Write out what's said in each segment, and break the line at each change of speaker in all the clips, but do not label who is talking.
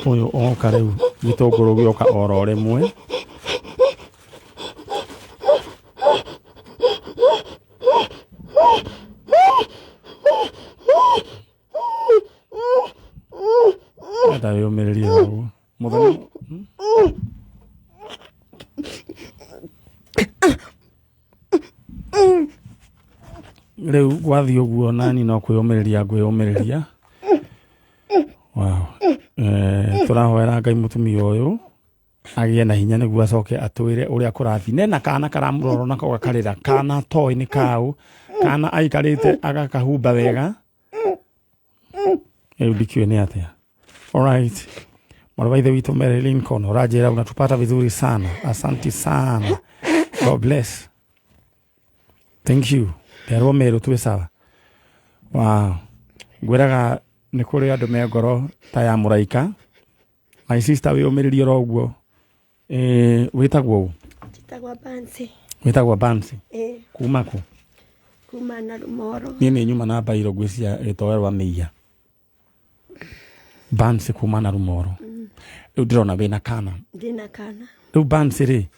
Uyu oka riu gitunguru gioka oro rimwe ata yumiriria uguo muthenya riu gwathi uguo nani no kwiyumiriria wow turahoera Ngai mutumia uyu agie na hinya niguo acoke atwire uria kurathi nena kana karamuroro nako gakarira kana toi ni kau kana aikarite agakahumba wega ndikio ni atia. Alright, mwarwaithe witu Mary Lincoln urajira unatupata vizuri sana, asanti sana, God bless, thank you pero mero tuwe sawa. Wow, gwiraga ni kuri andu me ngoro ta ya muraika. My sister we umiririo roguo witagwo Bansi kuma ku
kuma na Rumoro
ni nyuma na bairo gwisia etoerwa meia Bansi kuma na Rumoro ndirona bena kana riu Bansi ri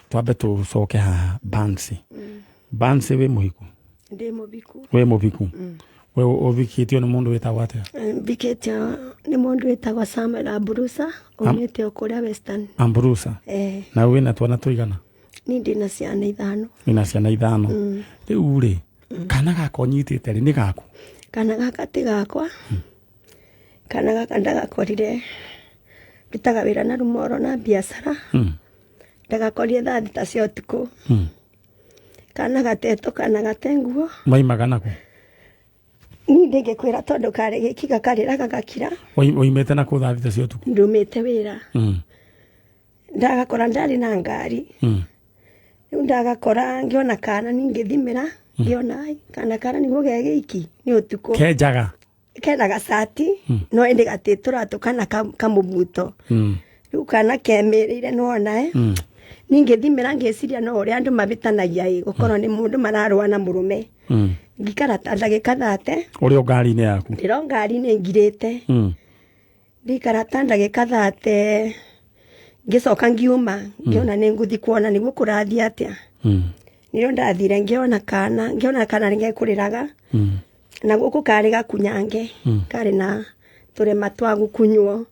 twabe tucoke haha Bansi we muhiku
ndi mubiku
we mubiku we ubikitio ni mundu wetagwo atia
bikitio ni mundu wetagwo Samuel Amburusa umite okuria Western
Amburusa na we na twana tuigana
ni ndina ciana 5
ina ciana 5 riu ri kana gakonyitite ri ni gaku
kana gaka ti gakwa kana gaka ndagakorire bitaga wira na Rumoro na biashara ndagakorire thathi ta cia utuku kana gateto kana gatenguo
maimagana ku
ni ndingikwira tondu kare gikiga karira gagakira
oimete na kuthathi ta cia utuku
ndumite wira ndagakora ndari na ngari riu ndagakora ngiona kana ningithimira ngiona kana niguo gegiki ni utuku
kejaga
kena gacati no indi gatitura tukana kamubuto riu kana kemerire nona ningithimira ngeciria no uri andu mabitanagia gukorwo ni mundu mararua na murume ngikara ndagika 30
uri ngari-ini yaku
ndiro ngari-ini ngirite ndikara ndagika 30 ngicoka ngiuma ngiona ni nguthi kuona niguo kurathi atia niro ndathire ngiona kana ngekuriraga na guku kari gakunyange kari na turema twa gukunywo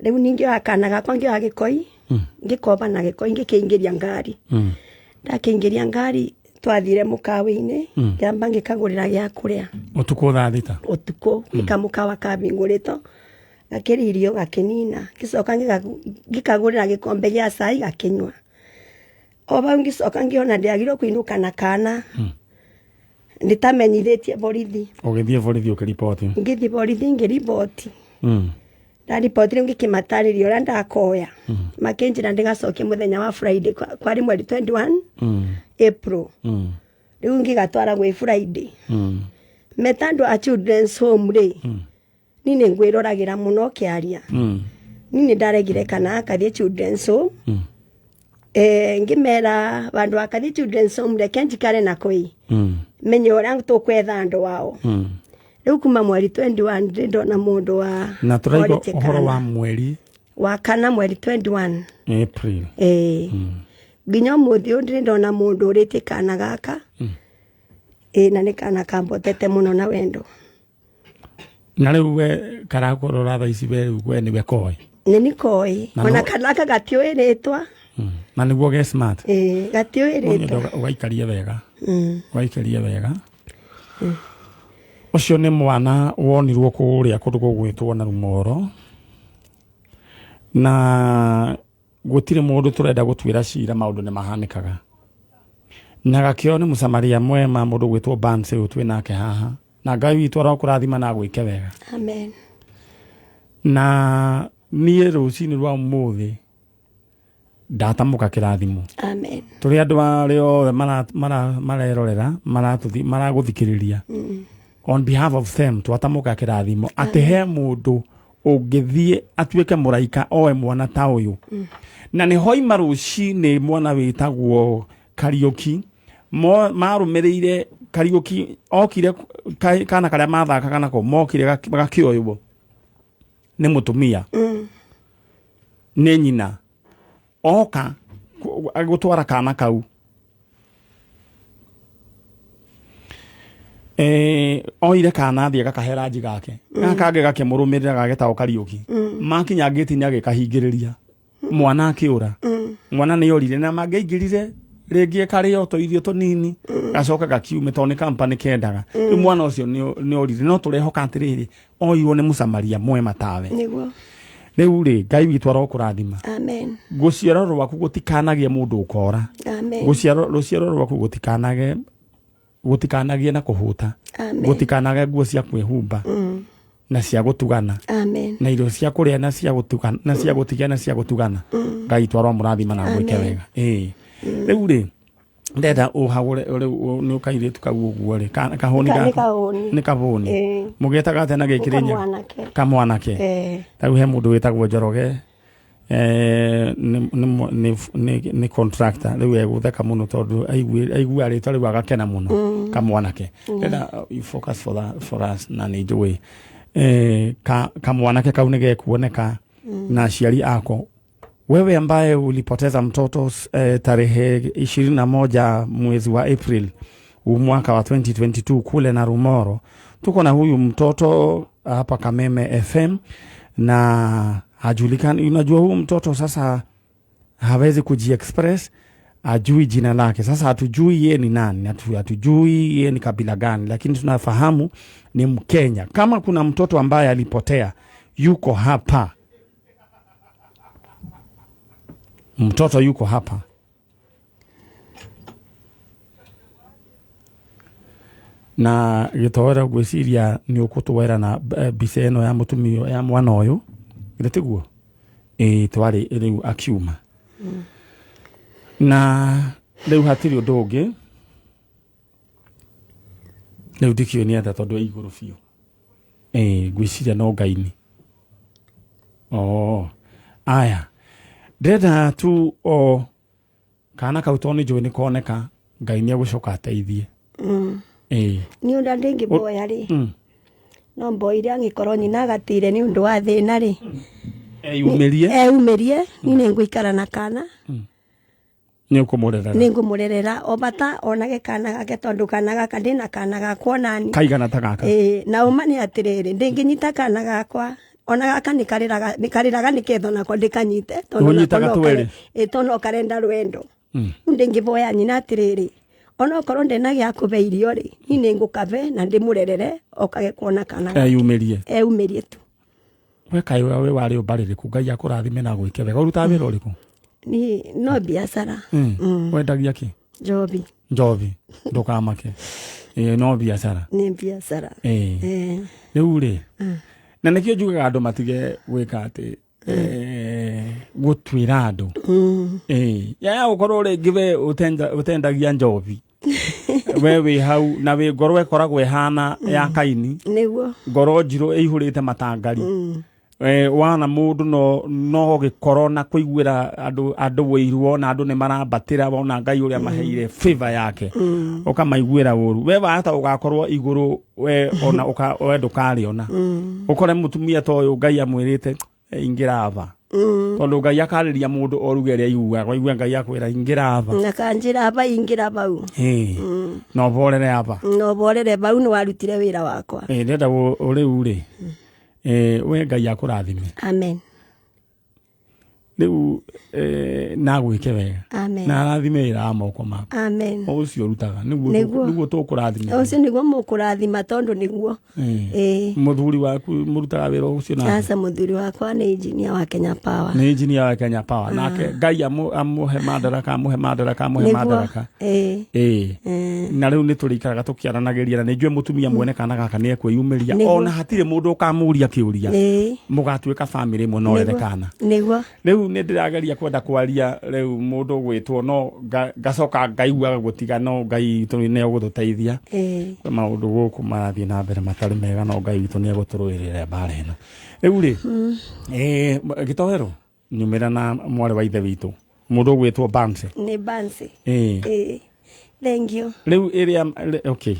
riu ningio kana gakwa ngio gikoi ngikoba na gikoi ngikingiria ngari ndakingiria ngari twathire mukawi-ini ngamba ngikagurira gya kuria
utuku thathita
utuku ikamukawa kabingurito gakiririo gakinina gicoka ngikagurira gikombe gya cai gakinywa oba ngicoka ngiona ndiagirwo kuinuka na kana nditamenyithitie borithi
ugithie borithi ukiripoti
ngithi borithi ngiripoti ndaripoti ngikimataririo ria ndakoya makinjira ndigacokie muthenya wa Friday kwari mweri 21 April riu ngigatwara gwi Friday metandu a children's home ri nini ngwiroragira muno kiaria nini ndaregire kana akathie children's home ngimera bandu akathie children's home reke njikare na koi menye uria tukwetha andu wao riu kuma mweri 21 ndona mundu wa
na turaigo uhoro wa mweri
wa kana mweri 21
April
nginya muthi undi ndona mundu urite kana gaka na ni kana kambotete muno na wendo
na riu we karakorora tha ici we we ni we koi
ni koi ona kana gatioiritwa
na niguo ge smart
gatioiritwa
ugaikaria wega ucio ni mwana wonirwo kuria kundu gugwitwo na Rumoro na gutire mundu turenda gutwira cira maundu ni mahanikaga na gakio ni musamaria mwema mundu gwitwo Bansi utwi nake haha na Ngai witu arokurathima na gwike wega
amen
na nie rucini rwa muthi ndatamuka kirathimo
amen
turi andu ario marerorera maraguthikiriria on behalf of them twatamuka kirathimo ati he mundu ungithie atuike muraika oe mwana ta uyu na ni hoima rucini mwana witagwo Kariuki marumirire Kariuki okire kana karia mathakaga nako mokire gakioyubo nĩ mũtumia nĩ nyina oka gũtwara kana kau oire kana thiĩ gakahera nji gake gakangĩ gakĩmũrũmĩrĩra gagĩtawo Kariũki makinya ngĩti nĩ agĩkahingĩrĩria mwana akĩũra mwana nĩ orire na mangĩaingĩrire rĩngĩ karĩo tũirio tũnini gacoka gakiume tondũ nĩ kampani kendaga rĩu mwana ũcio nĩ orire no tũrehoka atĩrĩrĩ oirwo nĩ mũsamaria mwema tawe rĩu rĩ Ngai witũ arokũrathima gũciara rwaku gũtikanagie mũndũ ũkora rũciaro rwaku gũtikanagie na kũhũta gũtikanagie nguo cia kwĩhumba na cia gũtugana na irio cia kũrĩa na cia gũtugana na cia gũtigia na cia gũtugana Ngai witũ aromũrathima na gwĩke wega rĩu rĩ ndenda ũhagũre nĩ ũkairĩtu kau ũguo rĩ kahũni nĩ kabũni mũgĩtaga atĩ na gĩkĩrĩnya kamwanake rĩu he mũndũ wĩtagwo Njoroge nĩ contractor rĩu egũtheka mũno tondũ aigua rĩtwa rĩu agakena mũno kamwanake ndenda you focus for us na nĩ njũĩ kamwanake kau nĩ gekuoneka na aciari ako. Wewe ambaye ulipoteza mtoto tarehe 21 mwezi wa April mwaka wa 2022 kule na Rumoro, tuko na huyu mtoto hapa Kameme FM na hajulikani. Unajua huyu mtoto sasa hawezi kujiexpress, ajui jina lake. Sasa hatujui yeye ni nani, hatujui yeye ni kabila gani, lakini tunafahamu ni Mkenya. Kama kuna mtoto ambaye alipotea yuko hapa, mtoto yuko hapa. Na gĩtowera gwĩciria nĩ ũkũtwera na mbica ĩno ya mũtumia ya mwana ũyũ gĩtiguo twarĩ rĩu akiuma na rĩu hatirĩ ũndũ ũngĩ rĩu ndikĩo nĩ enda tondũ igũrũ biũ gwĩciria no Ngai-nĩ aya ndenda tu kana kautoni njũĩ nĩ koneka Ngai nĩ egũcoka ateithie
ni unda ndingi boya ri no boire angĩkorwo nyina agatire ni undu wa thĩna ri umerie ni ngũikara na kana
ni
ngũmũrerera o bata onage kana gake tondu kana gaka ndina kana gakwa nani
kaigana ta gaka
na umani atiriri ndingĩnyita kana gakwa ona gaka nikariraga niketho nako ndikanyite tondu karenda rwendo ndingĩboya nyina atiriri ona okorwo ndena gĩa kũbe irio ri ni ngũkabe na ndĩmũrerere okage kuona kana umerie tu
we kai we wari ũmbarĩrĩku Ngai akũrathime na gwĩke wega ũruta wĩra ũrĩkũ
ni no biashara
wendagia kĩ njobi ndũkamake no biashara
ni biashara
rĩu rĩ na nĩkĩo njugaga andũ matige gwĩka atĩ gũtuĩra andũ ya gũkorwo rĩngĩ we ũtendagia njobi we wĩ hau na wĩ ngoro ĩkoragwo ĩhana ya Kaini
nĩguo
ngoro njirũ ĩihũrĩte matangari wana mũndũ no gĩkoro na kũiguĩra andũ wĩirwo na andũ nĩ marambatĩra wona Ngai ũrĩa maheire favor yake ũkamaiguĩra ũru we wahota ũgakorwo igũrũ we ona we ndũkarĩona ũkore mũtumia ta ũyũ Ngai amwĩrĩte ingĩra ava tondũ Ngai akarĩria mũndũ oruge ũrĩa aiguaga waigua Ngai akwĩra ingĩra ava
na kanjĩra ava ingĩra bau
no borere ava
bau nĩ warutire wĩra wakwa
ndenda ũrĩu rĩ we Ngai akũrathime
amen
rĩu na gwĩke wega na arathime wĩra wa moko maku
amen
ũcio ũrutaga nĩguo tũkũrathime
ũcio nĩguo mũkũrathima tondũ nĩguo
mũthuri waku mũrutaga wĩra ũcio na
sasa mũthuri wakwa nĩ engineer wa Kenya Power
nake Ngai amũhe madaraka na rĩu nĩ tũrĩikaraga tũkĩaranagĩria na nĩnjue mũtumia mwene kana gaka nĩ ekwĩyumĩria ona hatirĩ mũndũ ũkamũria kĩũria mũgatuĩka family ĩmwe no erekana
nĩguo
rĩu nĩ ndĩrageria kwenda kwaria rĩu mũndũ gwĩtwo no gacoka ngaigua gũtiga no Ngai witũ nĩ egũtũteithia maũndũ gũkũ marathiĩ na mbere matarĩ mega no Ngai witũ nĩ egũtũrũĩrĩra mbara ĩno rĩu rĩ gĩtoero nyumĩra na mwarĩ wa ithe witũ mũndũ gwĩtwo Banse
thank you
rĩu ĩrĩa okay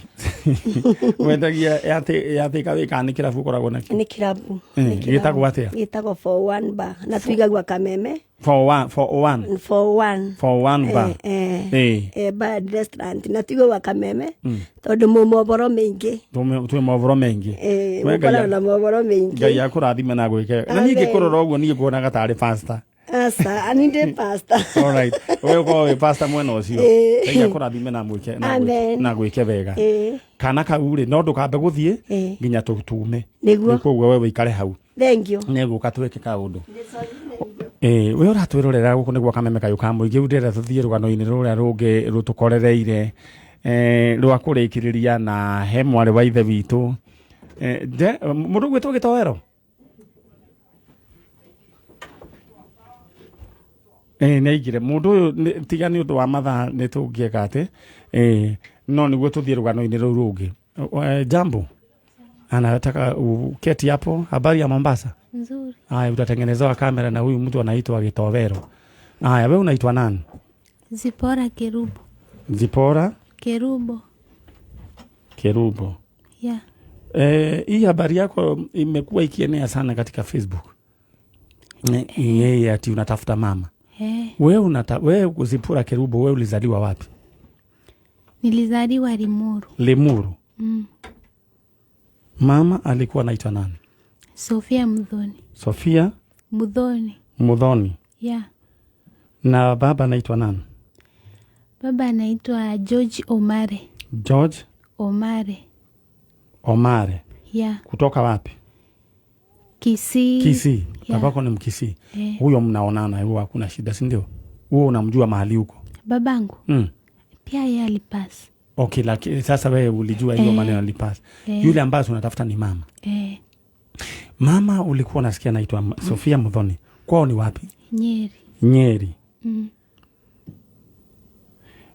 Wendagia yate kawe kani kirabu koragwo nakio.
Ni kirabu.
Gitagwo atia?
Gitagwo for one bar. Na tuigagwa Kameme.
For one bar.
Bar restaurant. Na tuigagwa Kameme. Tondu mumoboro maingi.
Twe moboro maingi.
Wekala na moboro maingi.
Ngai yakurathime na gwike. Na ningi kurora uguo ningi kuonaga tari pastor.
Asa, aninde pastor.
All right. Wewe kwa pastor mwena ucio. Ngai yakurathime na mwike na gwike wega. Kana kaure no ndukambe guthie nginya tutume. Nikuo wewe ikare hau.
Thank you.
Neguka tweke kaundu. We uratwirorera guku niguo Kameme kayu ka muingi udere tuthie rugano-ini ruria rungi rutukorereire rwa kurikiriria na he mwari wa ithe witu mundu gwitwo Gitowero neigire mundu uyu tiga ni undu wa mathaa ni tungieka ati no niguo tuthie rugano-ini ruu rungi. Jambo anataka uketi hapo. Habari ya Mombasa?
Nzuri.
Haya, utatengenezewa kamera na huyu mtu anaitwa Gitowero. Haya, wewe unaitwa nani?
Zipora Kerubo.
Zipora Kerubo.
Yeah.
Hii habari yako imekuwa ikienea sana katika Facebook. Yeye ati unatafuta mama. Wewe Zipora Kerubo, wewe ulizaliwa wapi?
Nilizaliwa Limuru.
Limuru. Mama alikuwa anaitwa nani?
Sofia Mudhoni.
Sofia Mudhoni.
Yeah.
Na baba anaitwa nani?
Baba anaitwa George Omare.
George Omare.
Yeah.
Kutoka wapi?
Kisii.
Yeah. Babako ni Mkisii. Huyo mnaonana, huyo hakuna shida, si ndio? Wewe unamjua mahali huko? Babangu?
Pia yeye alipasi.
Okay, lakini sasa wewe ulijua hiyo maneno alipasi. Yule ambaye tunatafuta ni mama. Mama ulikuwa unasikia anaitwa Sofia Mudhoni. Kwao ni wapi? Nyeri.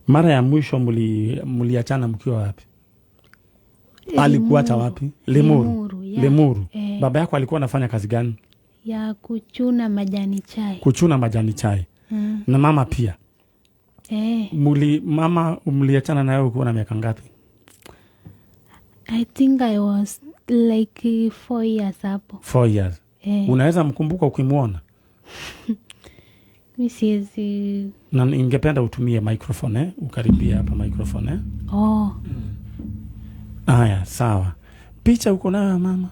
Mara ya mwisho mliachana mkiwa wapi? Alikuacha wapi? Limuru. Yeah. Limuru. Baba yako alikuwa anafanya kazi gani?
Ya kuchuna majani chai. Na mama pia? Mama mliachana naye ukiwa na miaka ngapi? I think I was like 4 years hapo.
4 years. Unaweza mkumbuka ukimuona?
Mimi siwezi.
Na ningependa utumie microphone, ukaribia hapa microphone. Haya, sawa. Picha uko nayo mama?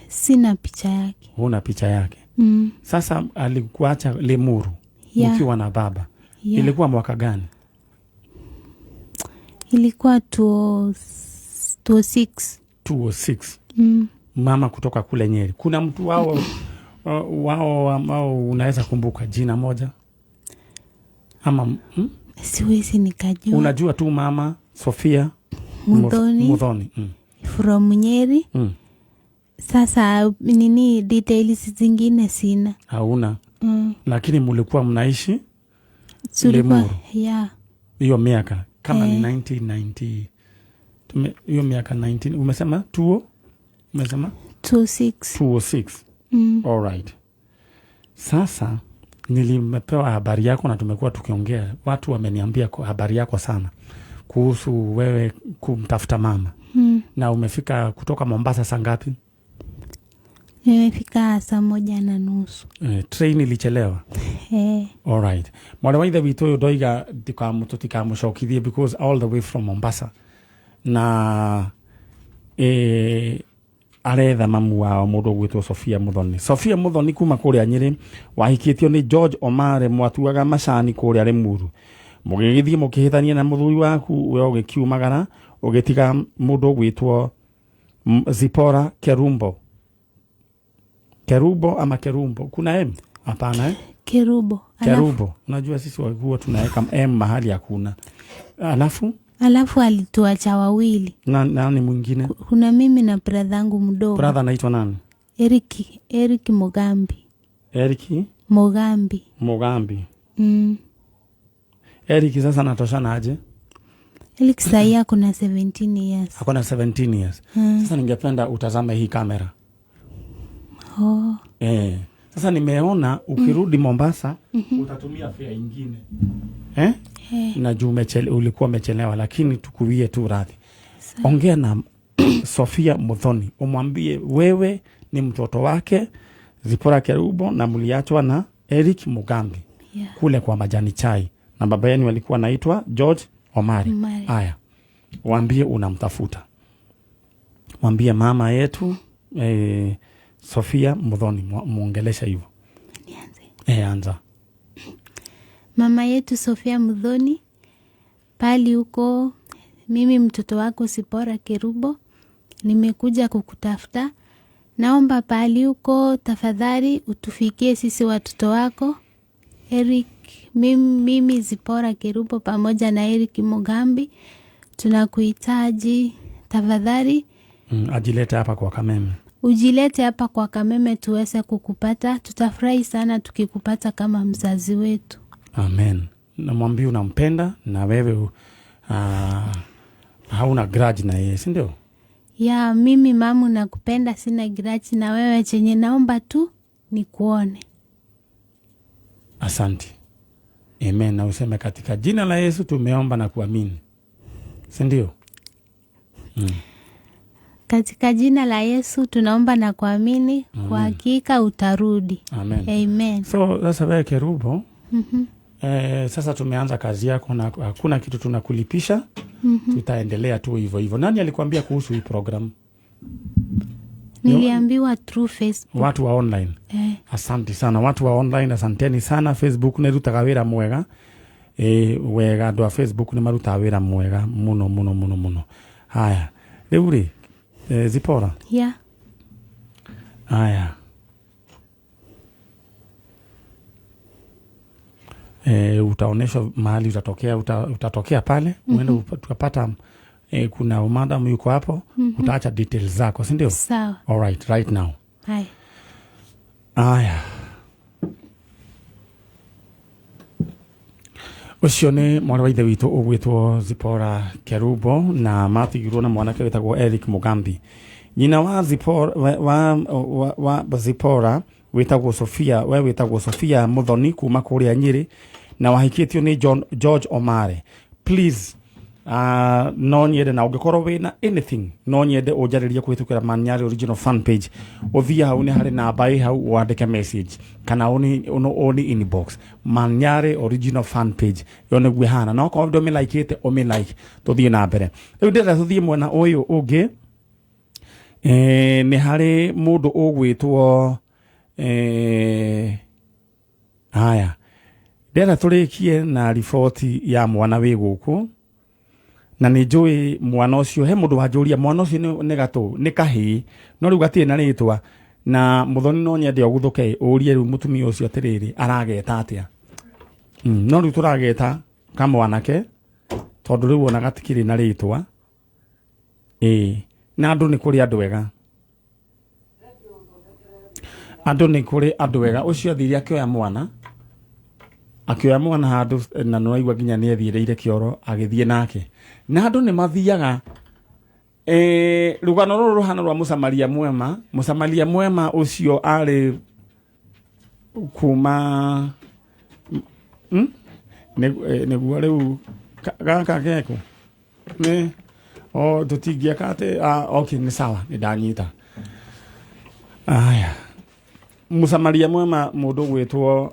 Sina picha yake.
Huna picha yake? Sasa alikuacha Limuru ukiwa na baba. Ilikuwa mwaka gani? Ilikuwa 2006. Mama kutoka kule Nyeri. Kuna mtu wao ambao unaweza kumbuka jina moja? Ama
siwezi nikajua.
Unajua tu mama Sofia Mudhoni.
From Nyeri. Sasa nini details zingine sina.
Hauna? Lakini mlikuwa mnaishi Limuru.
Yeah.
Hiyo miaka kama ni 1990. Hiyo miaka 19. Umesema 2006. All right. Sasa nilimepewa habari yako na tumekuwa tukiongea. Watu wameniambia habari yako sana kuhusu wewe kumtafuta mama. Na umefika kutoka Mombasa saa ngapi?
Nimefika saa 1:30.
Train ilichelewa? All right. Mwana wa ithe witu uyu ndoiga tikamucokithie because all the way from Mombasa. Na aretha mamu wao mundu gwitwo Sofia Mudhoni. Sofia Mudhoni kuma kuria Nyeri, wahikitio ni George Omare mwatuaga macani kuria Limuru. Mugigithie mukihithania na muthuri waku we ugikiumagara ugitiga mundu gwitwo Zipora Kerubo ama Kerumbo. Kuna M? Hapana
Kerubo.
Unajua sisi huwa tunaweka M mahali hakuna. Alafu
alituacha wawili.
Nani mwingine?
Kuna mimi na brother yangu mdogo.
Brother anaitwa nani?
Eric Mogambi.
Mogambi. Eric sasa anatoshana aje?
Eric sasa kuna 17 years.
Hakuna 17 years. Sasa ningependa utazame hii kamera. Sasa nimeona ukirudi Mombasa utatumia fare nyingine. Na juu ulikuwa umechelewa, lakini tukuwie tu radhi. ongea na Sofia Muthoni, umwambie wewe ni mtoto wake Zipora Kerubo na mliachwa na Eric Mugambi kule kwa majani chai, na baba yenu alikuwa anaitwa George Omari. Haya, waambie unamtafuta, mwambie mama yetu Sofia Muthoni, muongelesha hivyo. Anza.
Mama yetu Sofia Muthoni, pali huko, mimi mtoto wako Zipora Kerubo nimekuja kukutafuta. Naomba pali huko tafadhali utufikie sisi watoto wako Eric, mimi Zipora Kerubo pamoja na Eric Mugambi, tunakuhitaji tafadhali.
Ajilete hapa kwa Kameme.
Ujilete hapa kwa Kameme tuweze kukupata. Tutafurahi sana tukikupata kama mzazi wetu.
Amen. Namwambia unampenda na wewe hauna grudge na yeye, si ndio?
Ya, mimi mamu nakupenda, sina grudge na wewe, chenye naomba tu ni kuone.
Asante. Amen. Na useme katika jina la Yesu tumeomba na kuamini. Si ndio?
Katika jina la Yesu tunaomba na kuamini. Kwa hakika utarudi.
Amen.
Amen.
So sasa wewe Kerubo, sasa tumeanza kazi yako na hakuna kitu tunakulipisha. Tutaendelea tu hivyo hivyo. Nani alikwambia kuhusu hii program?
Niliambiwa through Facebook.
Watu wa online. Asante sana watu wa online, asanteni sana. Facebook nerutaga wira mwega. Wega ndo Facebook ni maruta wira mwega muno muno muno muno. Haya. Leuri Zipora.
Yeah.
Haya. Utaonesha mahali utatokea pale. Uende tukapata kuna madam yuko hapo. Utaacha details zako, si ndio?
Sawa.
All right now.
Hai.
Aya. Ucione mwana wa ithe witũ ũgwĩtwo Zipora Kerubo na matigirwo na mwanake wĩtagwo Eric Mugambi. Nyina wa Zipora wa Zipora wĩtagwo Sofia, we wĩtagwo Sofia Muthoni kuma kũrĩa Nyĩrĩ na wahikĩtio nĩ George Omari. Please no nyende na ũngĩkorwo wĩna anything no nyende ũnjarĩrie kũhĩtũkĩra Manyare original fan page. Ũthia hau nĩ harĩ namba hau wandĩke message kana oni inbox Manyare original fan page yone gwe hana no ko ndo me like ite o me like tuthie na mbere. Rĩu ndĩrenda tuthie mwena ũyũ ũngĩ. Nĩ harĩ mũndũ ũgwĩtwo haya ndĩrenda tũrĩkie na riboti ya mwana wĩ gũkũ. Na nĩ njũĩ mwana ũcio, he mũndũ wanjũria mwana ũcio nĩ gatũ nĩ kahĩĩ no rĩu gatirĩ na rĩtwa, na Muthoni no nyende ũgũthũke ũrie rĩu mũtumia ũcio atĩrĩrĩ arageta atĩa. No rĩu tũrageta kamwanake tondũ rĩu ona gatikĩrĩ na rĩtwa. Na andũ nĩ kũrĩ andũ ega, andũ nĩ kũrĩ andũ ega. Ũcio athire akĩoya mwana handũ na no aigua nginya nĩ ethiĩrĩire kĩoro agĩthiĩ nake. Na andũ nĩ mathiaga rũgano rũrũ ruhana rwa Mũsamaria mwema ũcio arĩ kuma nĩguo rĩu gaka geko nĩ tũtingĩaka atĩ okay nĩ sawa nĩ ndanyita. Aya, Mũsamaria mwema mũndũ gwĩtwo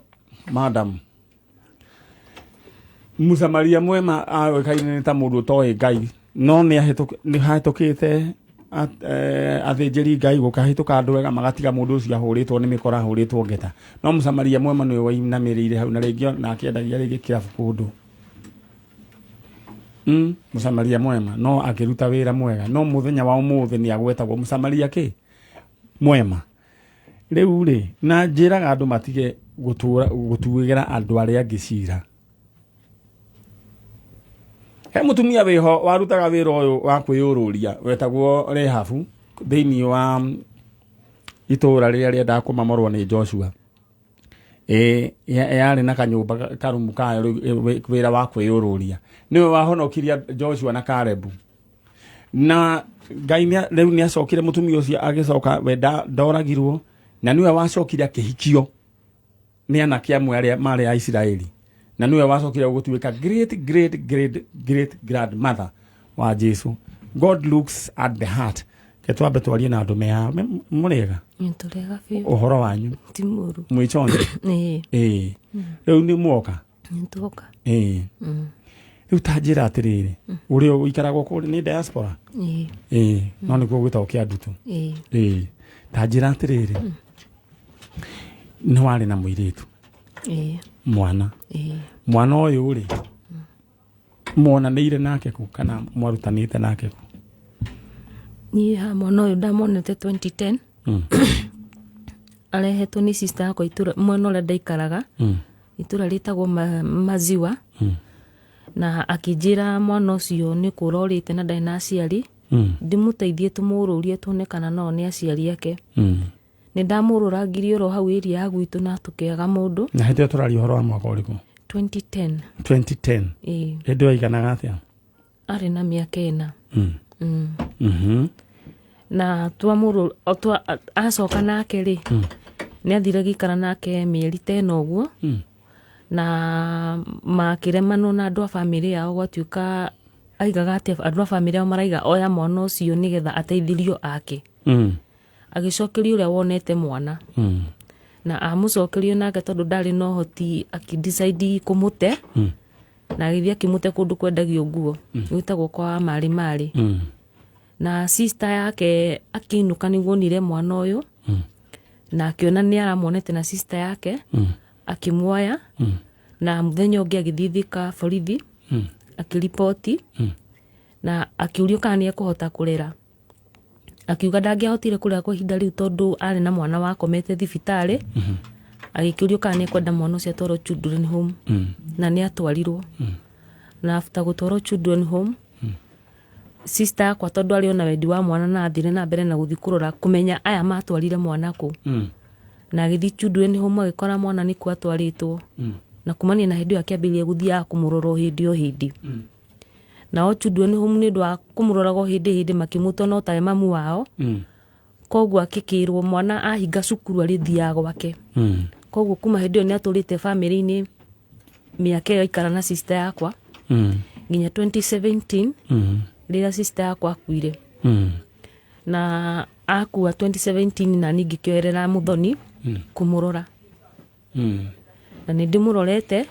madam Mũsamaria mwema aĩkaine ta mũndũ toĩ Ngai no nĩ hahĩtũkĩte athĩnjĩri Ngai gũkahĩtũka andũ ega magatiga mũndũ ũcio ahũrĩtwo nĩ mĩkora ahũrĩtwo ngeta. No Mũsamaria mwema nĩwe wainamĩrĩire hau na rĩngĩ na akĩendagia rĩngĩ kĩrabu kũndũ. Mũsamaria mwema no akĩruta wĩra mwega no mũthenya wa ũmũthĩ nĩ agwetagwo Mũsamaria mwema. Rĩu rĩ na njĩraga andũ matige gũtuĩra andũ arĩa angĩ cira. He mũtumia wĩho warutaga wĩra ũyũ wa kwĩyũrũria wetagwo Rehabu thĩinĩ wa itũũra rĩrĩa rĩendaga kũmamorwo nĩ Joshua. Yarĩ na kanyũmba karumu kayo wĩra wa kwĩyũrũria. Nĩwe wahonokirie Joshua na Kalebu. Na Ngai rĩu nĩ acokire mũtumia ũcio agĩcoka we ndoragirwo na niwe wacokire akĩhikio nĩ anake amwe arĩa marĩ a Isiraeli. Na niwe wacokire gũtuĩka great grandmother wa Jesu God looks at the heart. Ketwambe twarie na andu mea murega
Nturega fiu.
uhoro wanyu
Timuru.
mwichonde riu ni mwoka
Ntuoka.
riu tanjira atiriri uri uikaraga kuri ni diaspora no ni kuo gwitao kiandutu tanjira atiriri ni wari na muiritu mwana uyu uri mwonaniire nake ku kana mwarutanite nake ku?
Ni mwana uyu ndamonete 2010 arehetwo ni sister yakwa itura mwena uria ndaikaraga itura ritagwo Maziwa na akijira mwana ucio ni kurorite na ndai na aciari ndimuteithie tumururie tuone kana no ni aciari ake ni ndamurura ngiri ro hau area ya gwitu na tukiaga mundu
na hete turari horo wa mwaka uriku
2010
hende waiganaga atia
ari na miaka 4 na twamuru acoka nake ri ni athire gikara nake mieri 10 uguo na makiremano na andu a family yao gwatuika aigaga ati andu a family yao maraiga oya mwana ucio nigetha ateithirio ake agicokerio uria wonete mwana na amucokerio nake tondu ndari no hoti akidecide kumute na agithia kimute kundu kwendagio nguo gwitagwo kwa mari na sister yake akinuka niguo nire mwana uyu na akiona ni aramonete na sister yake akimuoya na muthenya ungi agithithika borithi akiripoti na akiurio kana ni ekuhota kurera akiuga ndangiahotire kurera kwa ihinda riu tondu ari na mwana wakomete thibitari agikiurio kana ni kwenda mwana ucio atwarwo children home na ni atwarirwo na after gutwarwo children home sister yakwa tondu ari ona wendi wa mwana na athire na mbere na guthikurura kumenya aya matwarire mwana ku na agithi children home agikora mwana ni ku atwaritwo na kumania na hindi yake ambirie guthia kumuroro hindi o hindi na o children home ni ndwa kumurorago hindi makimuto no tae mamu wao koguo akikirwo mwana ahinga cukuru ari thia gwake koguo kuma hindi ni aturite family ni miaka yo ikara na sister yakwa nginya 2017 rira sister yakwa akuire na akua 2017 na ningi kioerera muthoni kumurora na ni ndimurorete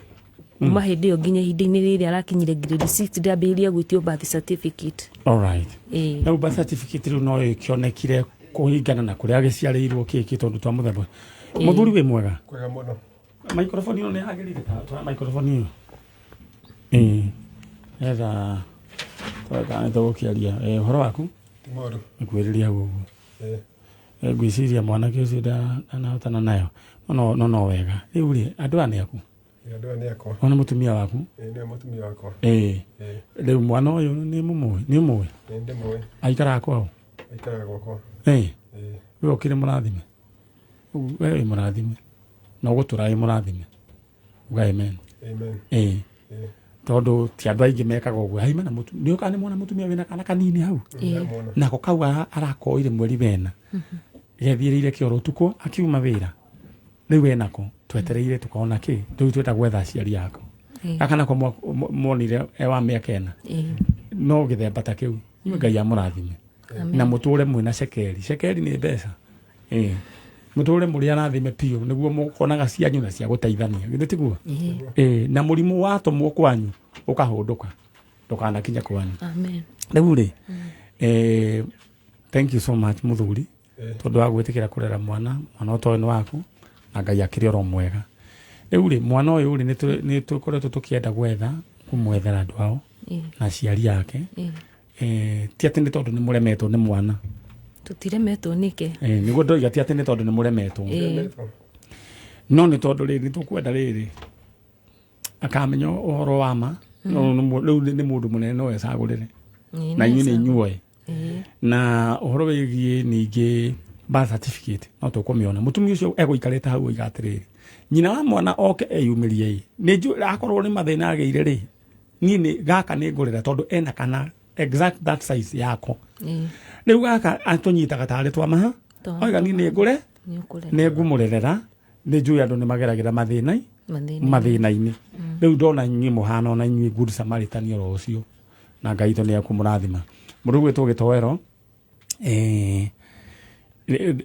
kuma hindi yo nginya hindi-ini riri arakinyire grade 6 ndambiria gwitio birth certificate.
All right. Na birth certificate ru no ikionekire kuhingana na kuria giciarirwo kiki tondu twa muthemba muthuri we mwega
kwega muno
microphone ino ni hagirire ta microphone ira twaka ndo kiaria horo waku
timoro
nkwiriria gugu gwiciria mwana kiucio na hotana nayo no wega riu ri andu ane aku ona mutumia waku
ni mutumia wakwa
riu mwana uyu ni mumwe
ndi mwe
aikara kwao
gwakwa
we okire murathime we murathime no guturai murathime uga amen tondu ti andu aingi mekaga uguo haima na mutu ni ukane mwana mutumia wina kana kanini hau nako kauga arakoire mweri bena gethirire kioro tuko akiuma wira riu we nako twetereire tukaona ki riu tweta gwetha aciari yako akana ko monire ewa miaka 4 no githemba ta kiu ni Ngai amurathime na muture mwina cekeri ni mbeca muture muri arathime pio niguo mukonaga cianyu na cia guteithania githe tiguo na murimu watomwo kwanyu ukahunduka ndukana kinya kwanyu
amen
riu ri thank you so much muthuri tondu wa gwitikira kurera mwana utoe ni waku na Ngai akiri oro mwega riu ri mwana uyu ri ni tukoretwo tukienda gwetha kumwethera andu ao na ciari yake ti atinde tondu ni muremetwo ni mwana
tutiremetwo nike
niguo ndoiga ti atinde tondu ni muremetwo no ni tondu riri tukwenda riri akamenya uhoro wa ma no riu ni mundu munene no ecagurire na inyu ni inyuoe na uhoro wigie ningi birth certificate no tukumiona mutumia ucio eguikarite hau igatiriri nyina wa mwana oke eyumirie ni akorwo ni mathina ageire ri ni gaka ni ngurira tondu ena kana exact that size yako riu gaka atunyitaga tari twa maha oiga ni ngure ni ngumurerera ni njui andu ni mageragira mathina-ini riu ndona nyui muhana ona nyui good samaritan oro ucio na Ngai to ni akumurathima Mundu gwitwo Gitoero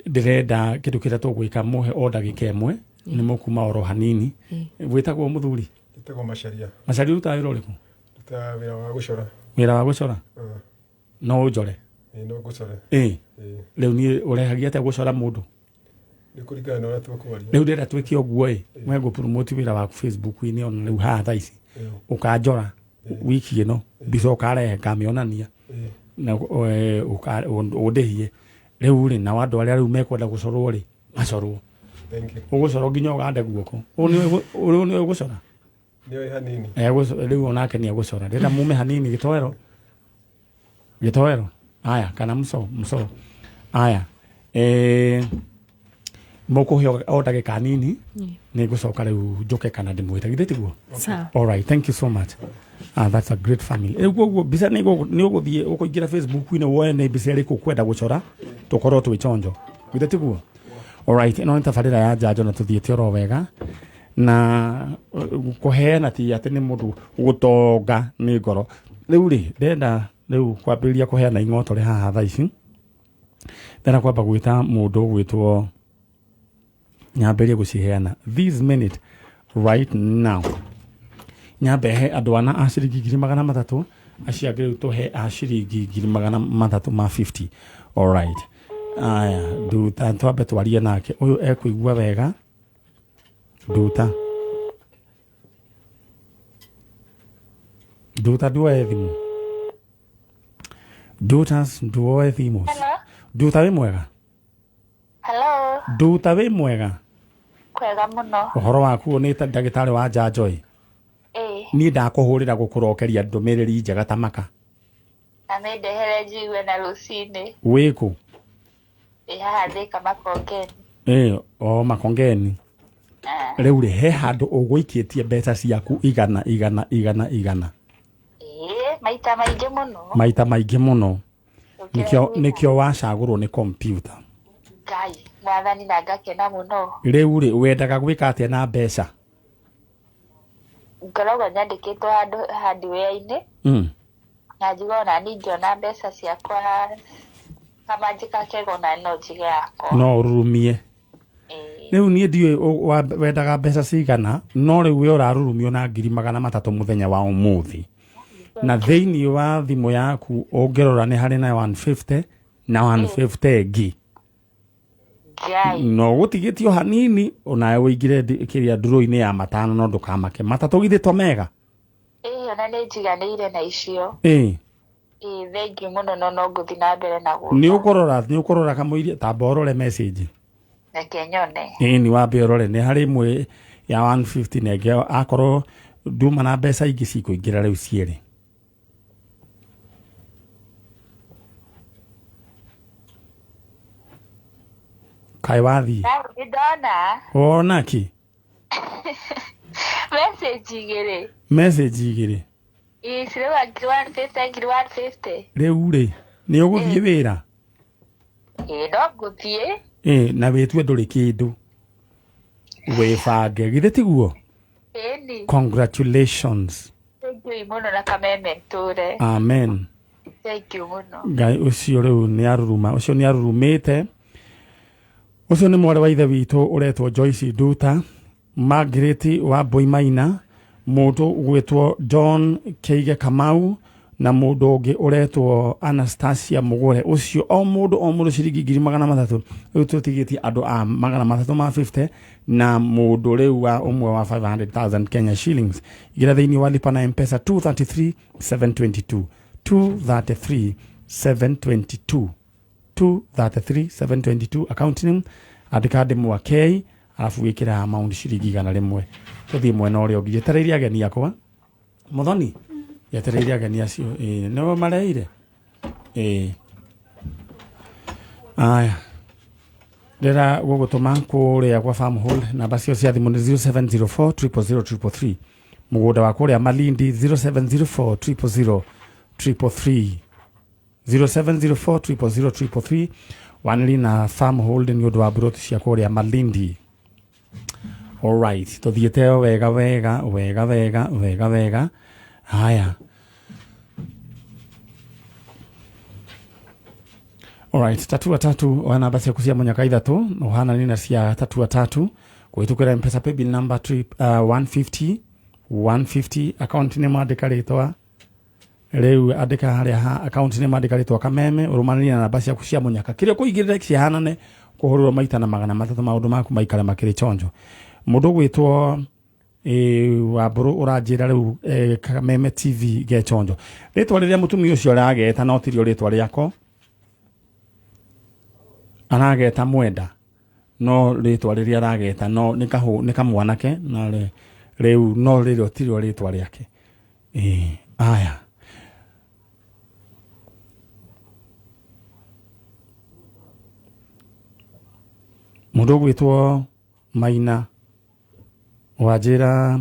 ndirenda kindu kiria tugwika muhe o ndagika imwe ni mukuma oro hanini gwitagwo muthuri
Gitagwo Macharia.
Macharia ruta wira uriku?
Ruta wira wa gucora.
Wira wa gucora? No njore?
No gucore.
Riu ni urehagia atia gucora mundu?
Ni kuringana na uria tukwaria.
Riu ndira twike uguo mwe go promote wira waku Facebook-ini ona riu haha thaa ici ukanjora wiki ino mbica ukarehe ngamionania na udehie riu ri na wandu aria riu mekwenda gucorwo ri macorwo.
Thank you.
Ugucora nginya ugande guoko ni ugucora
Ni hanini
riu onake ni agucora ndira mume hanini Gitoero aya kana muso aya mukuhe o ndagika nini ni gucoka riu njuke kana ndimwite githitiguo. All right, thank you so much. That's a great family. Ego bisa ni uguthie ukuingira Facebook-ini woe ni bisa iriku kwenda gucora tukorwo twichonjo githitiguo. All right, ino ntabarira ya Njanjo na tuthiete oro wega na kuheana ti ati ni mundu gutonga ni ngoro. Riu ri ndenda riu kwambiria kuheana ing'otore haha thaa ici ndenda kwamba gwita mundu gwitwo nyamberie guciheana this minute right now. Nyambehe andu ana a ciringi 300 aciange riu tuhe a ciringi 350. All right. Aya nduta twambe twarie nake uyu ekuigua wega nduta duoe thimu duoe thimu. Nduta wi mwega?
Hello.
Nduta wi mwega?
Kwega muno.
Uhoro waku ni ta ndagitari wa Njanjo ni ndakuhurira gukurokeria ndumiriri njega tamaka
na mendehere njigue na rucini
wiku
haha thika Makongeni.
Makongeni. Riu ri he handu uguikitie mbeca ciaku igana maita maingi muno nikio wacagurwo ni computer
Ngai mwathani na ngakena muno.
Riu ri wendaga gwika atia na mbeca?
Ngoragwo nyandikitwo hardware-ini na njigona ningiona mbeca ciakwa kama njikakego na no njige yakwa
no ururumie. Riu nie ndiwe wendaga mbeca cigana no riu we urarurumio na 300 muthenya wa umuthi na thiini wa thimu yaku ungirora ni hari na 150 na 150 ingi no gutigitio hanini onawe wigire kiria nduro-ini ya matano no ndukamake matatu githito mega
ona ni njiganire na icio thengi muno no nguthi na mbere na guo
ni ukurora kamuiria tamba urore message
reke nyone
ni wambe urore ni hari imwe ya 150 nenge akorwo nduma na mbeca ingi cikuingira riu cieri kai wathi
ndona
ona ki message igiri
isirewa 150
riu ri ni uguthie wira
no nguthie
na witwe nduri kindu wibange githe tiguo congratulations.
Thank you muno na kameme ture.
Amen.
Thank you muno.
Ngai ucio riu ni aruruma ucio ni arurumite ucio ni mwari wa ithe witu uretwo Joyce Nduta Margaret wa Boimaina mundu gwitwo John Keige Kamau na mundu ungi uretwo Anastasia Mugure ucio o mundu ciringi 300 riu tutigitie andu a 350 na mundu riu wa umwe wa 500,000 Kenya shillings igira thiini wa lipa na M-Pesa 233,722 account name andika ndimu wa K alafu wikira amount ciringi 100 tuthie mwena uria ungi jetereiria ageni yakwa muthoni yetereiria ageni acio no mareire aya ndera gugutuma kuria kwa farm hall namba cio cia thimu ni 0704000333 mugunda wa kuria Malindi 0704000333 0704000333 wanili na farm hold ni undu wa brot cia kuria Malindi. All right, tuthiete wega haya Alright, 33 wana basi kusia munyaka 3 ohana nina cia 33 kuitukira mpesa paybill number 150 account name andika ritwa riu andika haria account name andika ritwa kameme urumanira na basi kusia munyaka kiria kuigirira kihanane kuhurura maita na magana matatu maundu maku maikare makiri chonjo mundu gwitwo waburu urajira riu kameme TV ge chonjo ritwa riria mutumi ucio rageta no tirio ritwa riako arageta mwenda no ritwa riria arageta no nikamwanake no riu no ririo tirio ritwa riake aya mundu gwitwo Maina wajira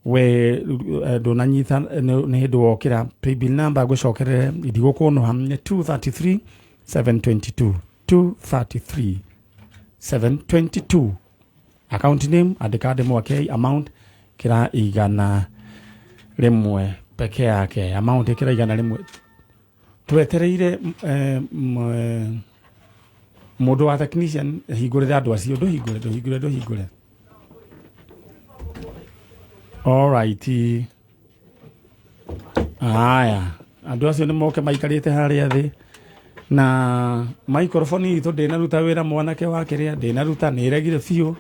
we donanyita ne hindu wokira paybill number gwicokerere idigukunu hamne 233 722 233 722 account name adikade mwake amount kira igana rimwe peke yake amount kira igana rimwe twetereire mundu wa technician higure andu acio ndo higure all right aya andu acio ni moke maikarite haria thi na microphone ito ndina ruta wira mwanake wake ria ndina ruta ni regire fiu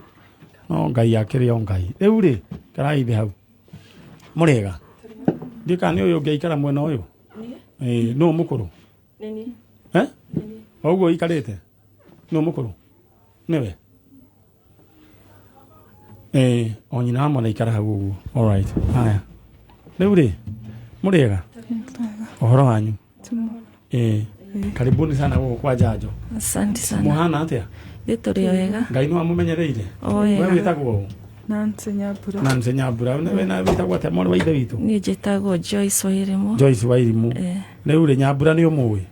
no ngai yakire ngai riu ri karaithe hau murega ndikani uyu ngeikara mwena uyu no mukuru
nini
oguo ikarite no mukuru newe onyina amwe na ikara hau uguo all right haya riu ri murega ohoro wanyu karibuni sana huko kwa Njanjo.
Asante sana.
Muhana atia?
Gituri wega.
Ngai no amumenyereire. Wewe witagwo? Nancy Nyambura. Wewe na witagwo atia mwana wa ithe witu?
Ni njitagwo Joyce Wairimu.
Joyce Wairimu. Riu ri Nyambura ni umuwi?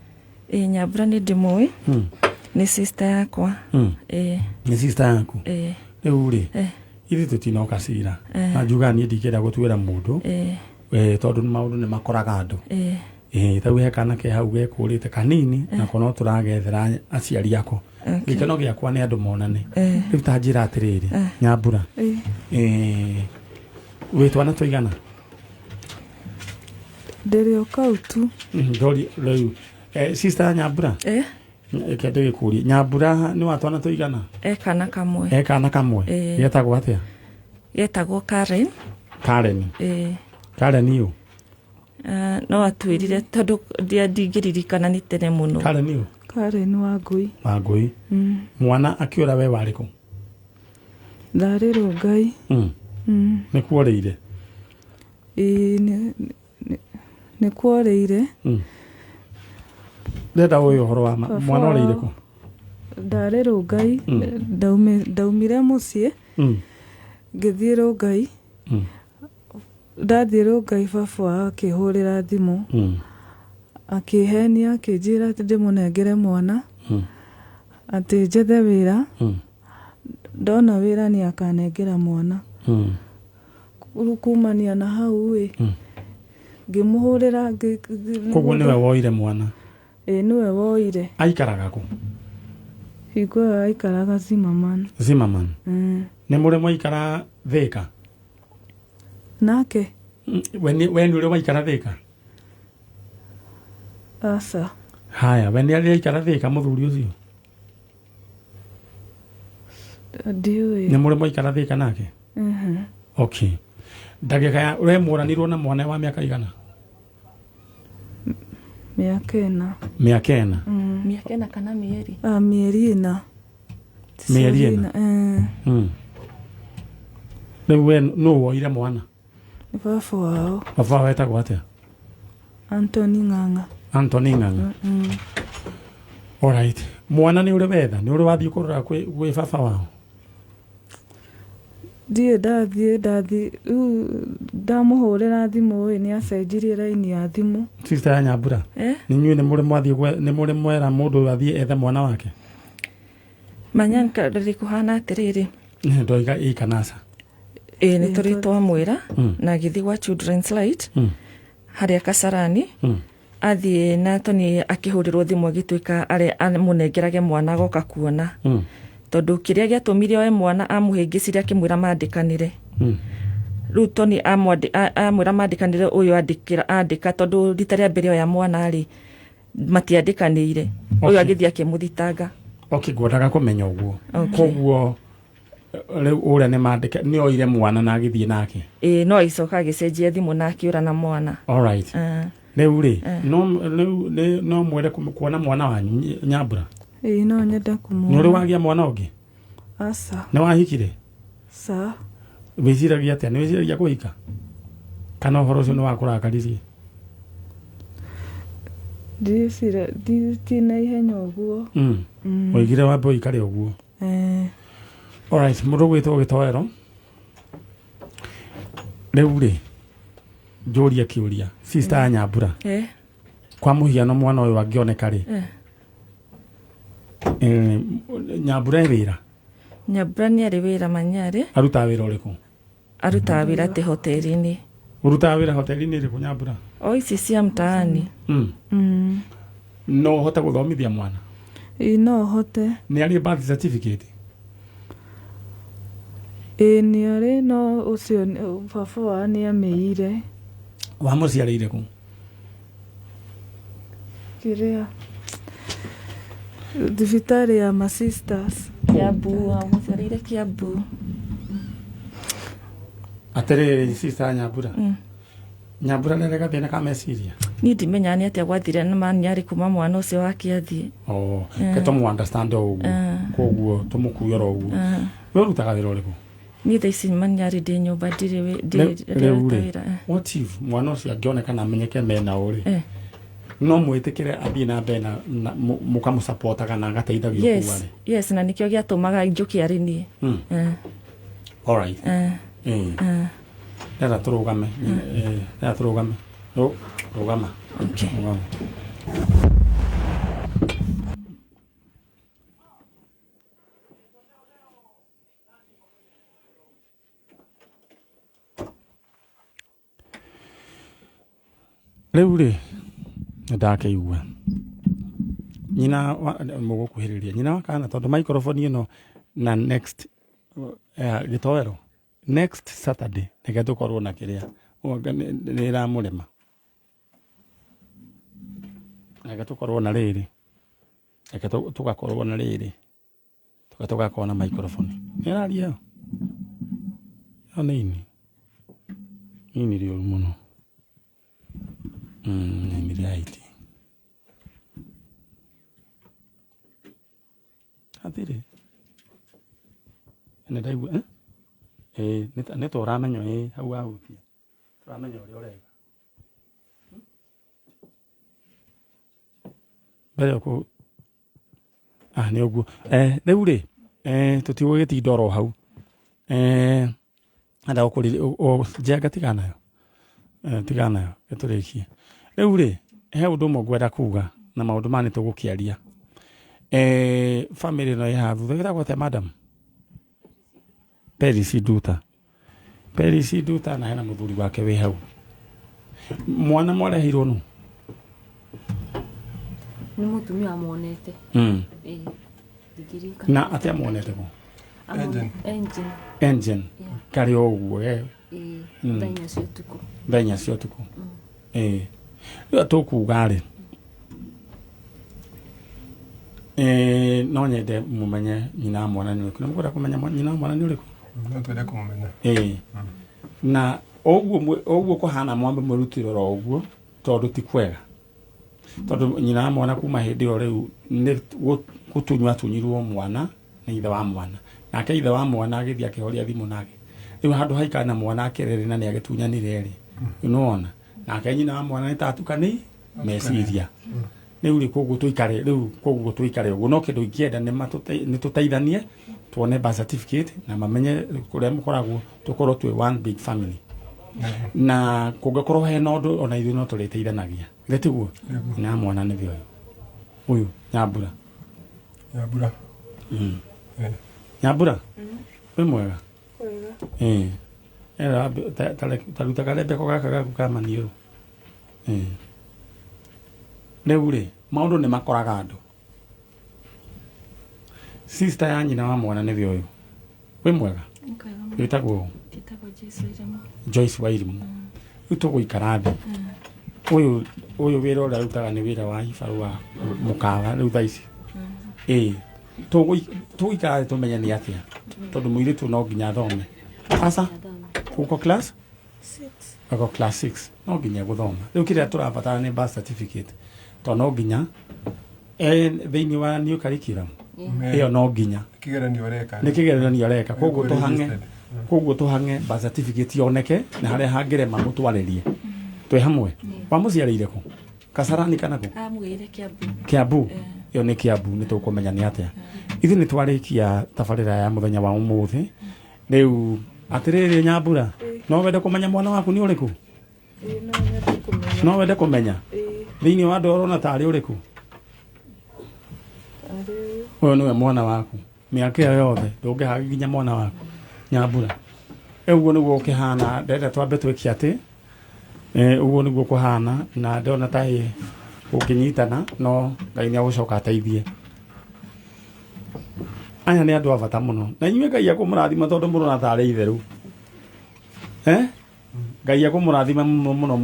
Nyambura ni ndimuwi. Ni sister yakwa.
Ni sister yaku? Riu ri. Ithi tutinoka cira. Na njuga ni ndikira gutwira mundu. Tondu maundu ni makoraga andu. Tau hekana ke hau gekurite kanini na kono turagethera aciari yako gikeno giakwa ni andu monane riu ta njira atiriri Nyambura witwa na tuigana
nderio kautu
ndori riu sister Nyambura kende gikuri Nyambura ni watwana tuigana
ekana kamwe
getagwo atia
getagwo Karen
Karen yu
no atwirire tondu ndigĩririkana ni tene muno
Karen Wangui
mwana akiura we wariko
ndarĩrwo Ngai
nĩ kuoreire
nĩ kuoreire
ndenda uyu horo wa mwana oreire ko
ndarĩrwo Ngai ndaumire muciĩ ngĩthiĩ Rongai ndathire Rongai baba akihurira thimu akihenia akijira ati ndimunengere mwana ati njethe wira ndona wira ni akanengera mwana kumania na hau we ngimuhurira
koguo niwe woire mwana
niwe woire
aikaraga ku
hiko aikaraga Zimmerman
ni muri mwaikara Thika
nake
weni ule waikara Thika
asa
haya weni ali aikara Thika muthuri ucio
ndiwe
ni muri mwaikara Thika nake okay ndagika ya ule muranirwo na mwana wa miaka igana
miaka ina
kana mieri
mieri ina
we no woire mwana
baba wao
baba wetagwo atia
Anthony Ng'ang'a
all right mwana ni uri wetha ni uri wathii kurura kwi baba wao
ndathi ndamuhurira thimu ni acenjirie raini ya thimu
sister ya Nyambura ni nyue ni muri mwera mundu athii ethe mwana wake
manyanka ndikuhana atiriri
ndoiga ikanasa
ni turi twamwira na githi wa children's light haria Kasarani
athiĩ na Tony akĩhũrĩrwo thimũ agĩtuĩka amũnengerage mwana agoka kuona tondũ kĩrĩa gĩatũmire oe mwana amũhĩngĩcire akĩmwĩra mandĩkanĩre rĩu Tony amwĩra mandĩkanĩre ũyũ andĩka tondũ rita rĩa mbere oya mwana rĩ matiandĩkanĩire ũyũ agĩthiĩ akĩmũthitanga
ngwendaga kũmenya ũguo koguo rĩu ũrĩa nĩ oire mwana na agĩthiĩ nake
no icoka agĩcenjia thimũ na akĩũra na mwana
alright rĩu rĩ no mwere kuona mwana wanyu Nyambura
no nyenda kumuona
nĩ ũrĩ wagĩa mwana ũngĩ
asa
nĩ wahikire
sa
wĩciragia atĩa nĩ wĩciragia kũhika kana ũhoro ũcio nĩ wakũrakaririe
ndicira tina ihenya ũguo
oigire wambe ũikare ũguo alright mũndũ gwĩtwo Gĩtoero rĩu rĩ njũria kĩũria sister ya Nyambura kwa mũhiano mwana ũyũ angĩoneka rĩ Nyambura wĩra
Nyambura nĩ arĩ wĩra Manyarĩ
arutaga wĩra ũrĩkũ
arutaga wĩra te hoteli-inĩ
urutaga wĩra hoteli-inĩ ĩrĩkũ Nyambura
o ici cia mtaani
no hote gũthomithia mwana
no hote
nĩ arĩ birth certificate
nĩ arĩ no ũcio baba wa nĩ amĩire
wamũciarĩire kũ
kĩrĩa thibitarĩ ya ma sisters Kiambu wamũciarĩire Kiambu
atĩrĩrĩ sister Nyambura Nyambura nĩ gathĩna ka meciria
niĩ ndimenya nĩ atĩa gwathire na Manyarĩ kuma mwana ũcio wake athiĩ
ke tũmũ understand ũguo koguo tũmũkuĩra ũguo we ũrutaga wĩra ũrĩkũ
niĩ thaa ici Manyarĩ ndĩ nyũmba
ndirĩ what if mwana ũcio angĩoneka na amenyeke mena ũrĩ no mwĩtĩkĩre athiĩ na mbere na mũkamũsupportaga na agateithagio kuo rĩ
yes na nĩkĩo gĩatũmaga njũke arĩ niĩ
alright Nera tũrũgame rũgama
okay
rĩu rĩ ndakĩigua nyina mũgũkuhĩrĩria nyina wakana tondũ microphone ĩno na next Gĩtoero next Saturday nĩge tũkorwo na kĩrĩa nĩ ĩramũrema nĩge tũkorwo na rĩrĩ nĩge tũgakorwo na rĩrĩ tũgakorwo na microphone nĩ ĩraria yo nini rĩũru mũno nĩ rĩaiti athiri nĩ ndaigua nĩ tũramenya hau ahutia tũramenya ũrĩa ũrega mbere ũkũ nĩ ũguo rĩu rĩ tũtigũgĩtinda oro hau anda gũkũrĩria njenga tiganayo gĩtũrĩkie rĩu rĩ he ũndũ ũmwe ngwenda kuga na maũndũ maya nĩ tũgũkĩaria family ĩno ĩha thutha gĩtagwo atĩa madam Perisi Nduta na hena mũthuri wake wĩ hau mwana mwarehirwo nũ
nĩ mũtumia amuonete
na atĩa amuonete kũ engine karĩ o ũguo thainya cia ũtukũ rĩu tũkuga rĩ no nyende mũmenye nyina mwana nĩ ũrĩkũ nĩ mũkwenda kũmenya nyina mwana nĩ ũrĩkũ
no twende kũmũmenya
na ũguo kũhana mwambe mũrutĩro ro ũguo tondũ ti kwega tondũ nyina mwana kuma hĩndĩ ĩyo rĩu nĩ gũtunywo atunyirwo mwana nĩ ithe wa mwana nake ithe wa mwana agĩthiĩ akĩhoria thimũ nake rĩu handũ haikara na mwana akĩrĩrĩ na nĩ agĩtunyanire rĩ nĩwona nake nyina wa mwana nĩ tatukani meciria rĩu rĩ koguo tũikare ũguo no kĩndũ ingĩenda nĩ tũteithanie tuone birth certificate na mamenye kũrĩa mũkoragwo tũkorwo twĩ one big family na kũngĩkorwo hena ũndũ ona ithuĩ no tũrĩteithanagia gĩtiguo na mwana nĩ vĩoyo ũyũ Nyambura Nyambura wĩ mwega tarutaga rembeko gaka gaku ka maniũrũ rĩu rĩ maũndũ nĩ makoraga andũ sister ya nyina wa mwana nĩwe ũyũ wĩ mwega wĩtagwo Joyce Wairimu rĩu tũgũikara thĩ ũyũ wĩra ũrĩa arutaga nĩ wĩra wa ibarũ wa mũkawa rĩu thaa ici tũgũikara thĩ tũmenye nĩ atĩa tondũ mũirĩtu no nginya thome asa uko class 6 uko class 6 no nginya gũthoma rĩu kĩrĩa tũrabatara nĩ birth certificate tondũ no nginya thĩinĩ wa new curriculum ĩyo no nginya nĩ kĩgeranio areka koguo tũhange birth certificate yoneke na harĩa hangĩrema mũtwarĩrie twĩ hamwe wamũciarĩire kũ Kasarani kana kũ amũgĩire Kiambu ĩyo nĩ Kiambu nĩ tũkũmenya nĩ atĩa ithuĩ nĩ twarĩkia tabarĩra ya mũthenya wa ũmũthĩ rĩu atĩrĩrĩ Nyambura no wende kũmenya mwana waku nĩ ũrĩkũ no wende kũmenya thĩinĩ wa ndoro na tarĩ ũrĩkũ ũyũ nĩwe mwana waku mĩaka ĩyo yothe ndũngĩhaginya mwana waku Nyambura ũguo nĩguo ũkĩhana ndenda twambe twĩke atĩ ũguo nĩguo kũhana na ndona ta ũkĩnyitana no Ngai nĩ agũcoka ateithie aya nĩ andũ a bata mũno na inyuĩ Ngai akũmũrathima tondũ mũrona tarĩ itherũ Ngai akũmũrathima mũno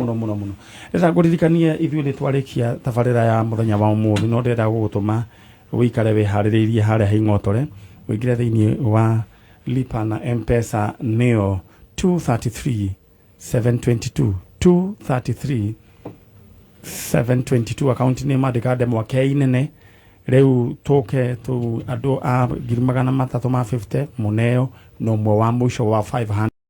ndenda ngũririkanie ithuĩ nĩ twarĩkia tabarĩra ya mũthenya wa ũmũthĩ no ndenda gũgũtũma wĩikare wĩharĩrĩirie harĩa haing'otore wĩingĩre thĩinĩ wa lipa na M-Pesa nĩyo 233 akaunti nĩ mandĩka ndemwa keinene rĩu tũke andũ a 350 mũneo na ũmwe wa mũico wa 500